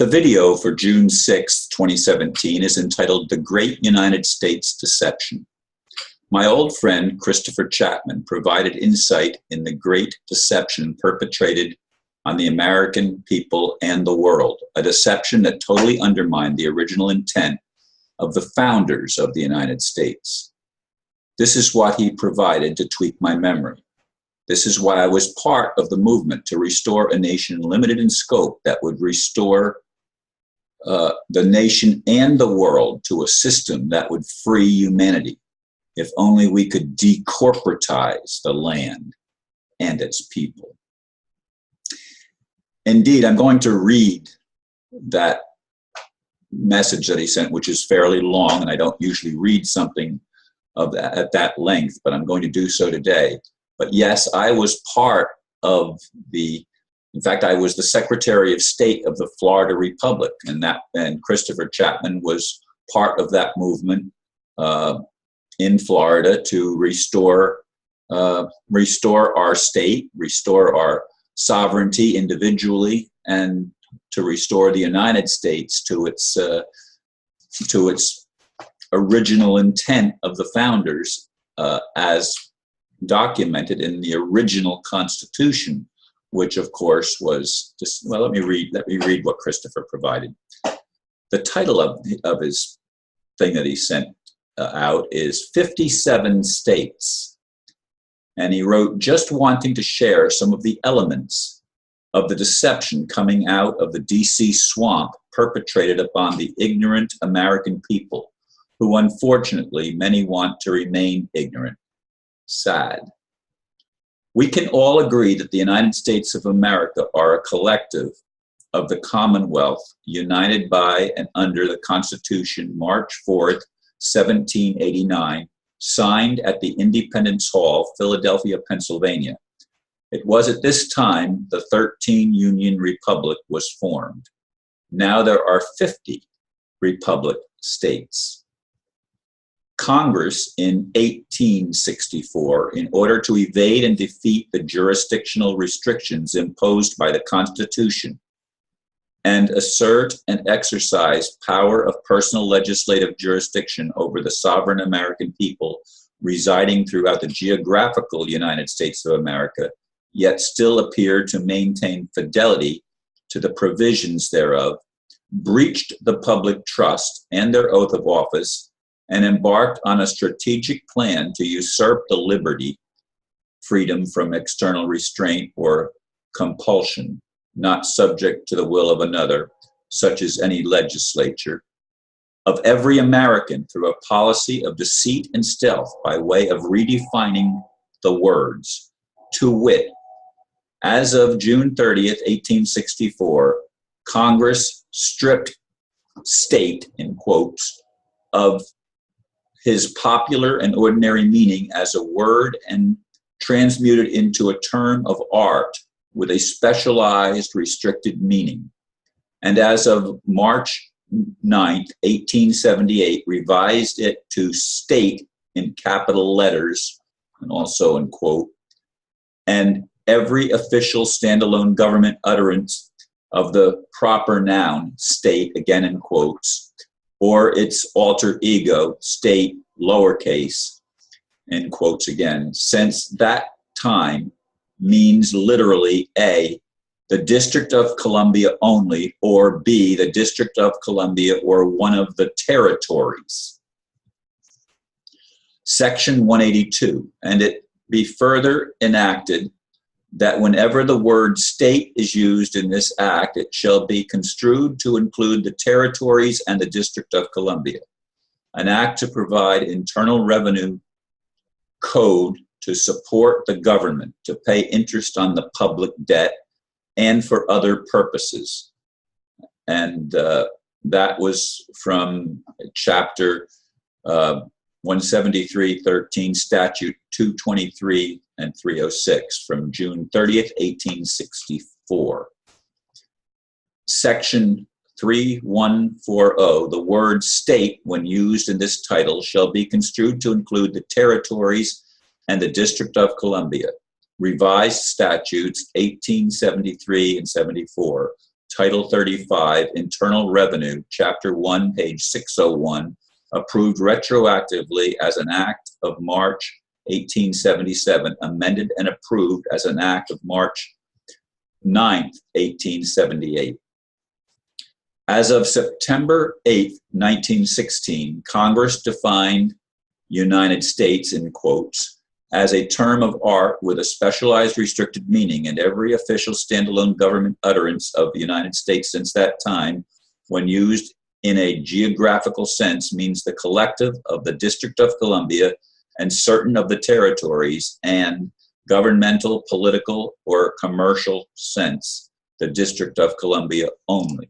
The video for June 6, 2017 is entitled The Great United States Deception. My old friend Christopher Chapman provided insight in the great deception perpetrated on the American people and the world, a deception that totally undermined the original intent of the founders of the United States. This is what he provided to tweak my memory. This is why I was part of the movement to restore a nation limited in scope that would restore the nation and the world to a system that would free humanity, if only we could de-corporatize the land and its people. Indeed, I'm going to read that message that he sent, which is fairly long, and I don't usually read something of that at that length, but I'm going to do so today. But yes, I was part of in fact, I was the Secretary of State of the Florida Republic, and Christopher Chapman was part of that movement in Florida to restore our state, restore our sovereignty individually, and to restore the United States to its original intent of the founders, as documented in the original Constitution, which of course was just, well, let me read what Christopher provided. The title of his thing that he sent out is 57 States. And he wrote, just wanting to share some of the elements of the deception coming out of the DC swamp perpetrated upon the ignorant American people, who unfortunately many want to remain ignorant. Sad. We can all agree that the United States of America are a collective of the Commonwealth united by and under the Constitution, March 4th, 1789, signed at the Independence Hall, Philadelphia, Pennsylvania. It was at this time the 13th Union Republic was formed. Now there are 50 Republic states. Congress in 1864, in order to evade and defeat the jurisdictional restrictions imposed by the Constitution and assert and exercise power of personal legislative jurisdiction over the sovereign American people residing throughout the geographical United States of America, yet still appear to maintain fidelity to the provisions thereof, breached the public trust and their oath of office, and embarked on a strategic plan to usurp the liberty, freedom from external restraint or compulsion, not subject to the will of another, such as any legislature, of every American through a policy of deceit and stealth by way of redefining the words, to wit, as of June 30th, 1864, Congress stripped state, in quotes, of his popular and ordinary meaning as a word and transmuted into a term of art with a specialized, restricted meaning. And as of March 9th, 1878, revised it to state in capital letters, and also in quote, and every official standalone government utterance of the proper noun, state, again in quotes, or its alter ego, state, lowercase, in quotes again, since that time means literally A, the District of Columbia only, or B, the District of Columbia or one of the territories. Section 182, and it be further enacted that whenever the word state is used in this act, it shall be construed to include the territories and the District of Columbia. An act to provide internal revenue code to support the government, to pay interest on the public debt, and for other purposes. And that was from Chapter 173.13, Statute 223 and 306 from June 30th, 1864. Section 3140, the word state, when used in this title, shall be construed to include the territories and the District of Columbia. Revised Statutes 1873 and 74 Title 35, Internal Revenue, Chapter 1, page 601, approved retroactively as an act of March 1877, amended and approved as an act of March 9th, 1878. As of September 8th, 1916, Congress defined United States, in quotes, as a term of art with a specialized restricted meaning, and every official standalone government utterance of the United States since that time, when used in a geographical sense, means the collective of the District of Columbia and certain of the territories, and governmental, political, or commercial sense, the District of Columbia only.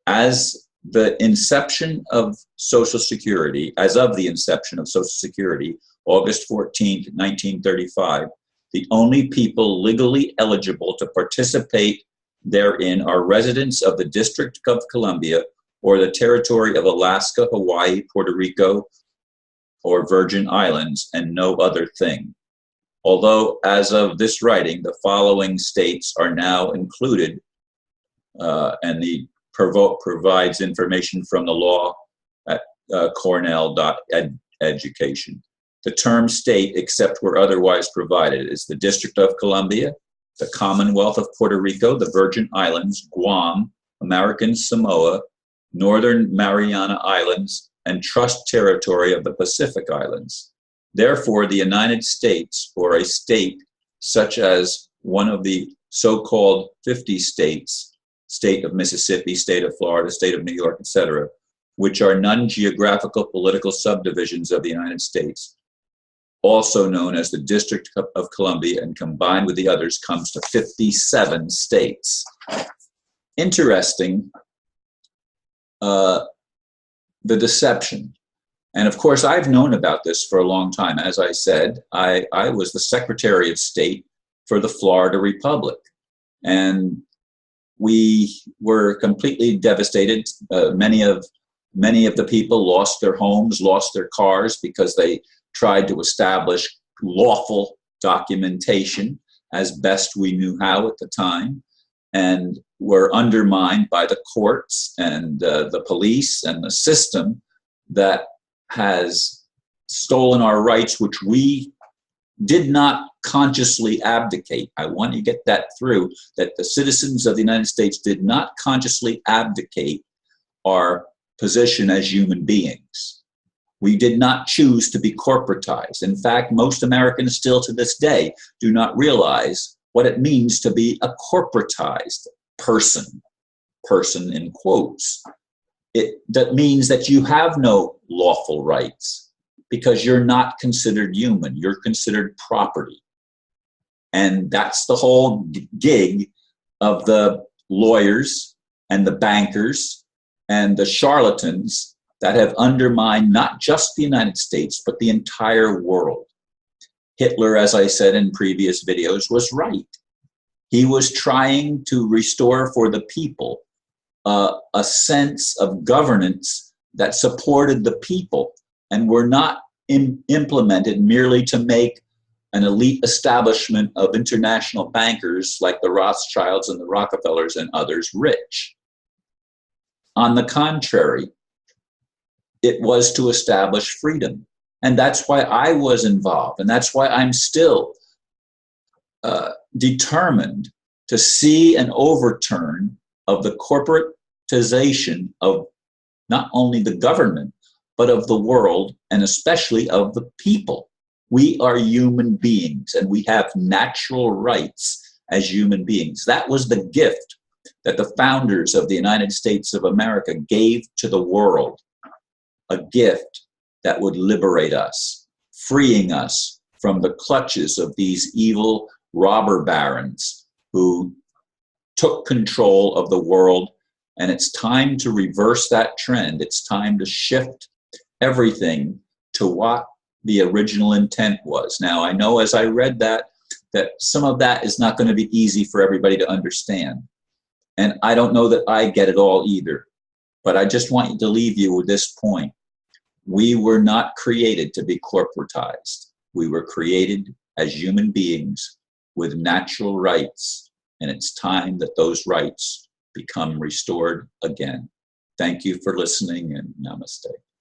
As of the inception of Social Security, August 14, 1935, the only people legally eligible to participate therein are residents of the District of Columbia or the territory of Alaska, Hawaii, Puerto Rico, or Virgin Islands, and no other thing. Although, as of this writing, the following states are now included, and the provides information from the law at cornell.education. The term state, except where otherwise provided, is the District of Columbia, the Commonwealth of Puerto Rico, the Virgin Islands, Guam, American Samoa, Northern Mariana Islands, and Trust Territory of the Pacific Islands. Therefore, the United States, or a state such as one of the so-called 50 states, state of Mississippi, state of Florida, state of New York, etc., which are non-geographical political subdivisions of the United States, also known as the District of Columbia, and combined with the others comes to 57 states. Interesting, the deception. And of course, I've known about this for a long time. As I said, I was the Secretary of State for the Florida Republic. And we were completely devastated. Many of the people lost their homes, lost their cars, because they tried to establish lawful documentation as best we knew how at the time, and were undermined by the courts and the police and the system that has stolen our rights, which we did not consciously abdicate. I want to get that through, that the citizens of the United States did not consciously abdicate our position as human beings. We did not choose to be corporatized. In fact, most Americans still to this day do not realize what it means to be a corporatized person in quotes. That means that you have no lawful rights, because you're not considered human, you're considered property. And that's the whole gig of the lawyers and the bankers and the charlatans that have undermined not just the United States, but the entire world. Hitler, as I said in previous videos, was right. He was trying to restore for the people a sense of governance that supported the people, and were not implemented merely to make an elite establishment of international bankers like the Rothschilds and the Rockefellers and others rich. On the contrary, it was to establish freedom. And that's why I was involved, and that's why I'm still determined to see an overturn of the corporatization of not only the government, but of the world, and especially of the people. We are human beings, and we have natural rights as human beings. That was the gift that the founders of the United States of America gave to the world, a gift that would liberate us, freeing us from the clutches of these evil robber barons who took control of the world. And it's time to reverse that trend. It's time to shift everything to what the original intent was. Now, I know as I read that some of that is not going to be easy for everybody to understand. And I don't know that I get it all either. But I just want to leave you with this point. We were not created to be corporatized. We were created as human beings with natural rights and it's time that those rights become restored again. Thank you for listening, and namaste.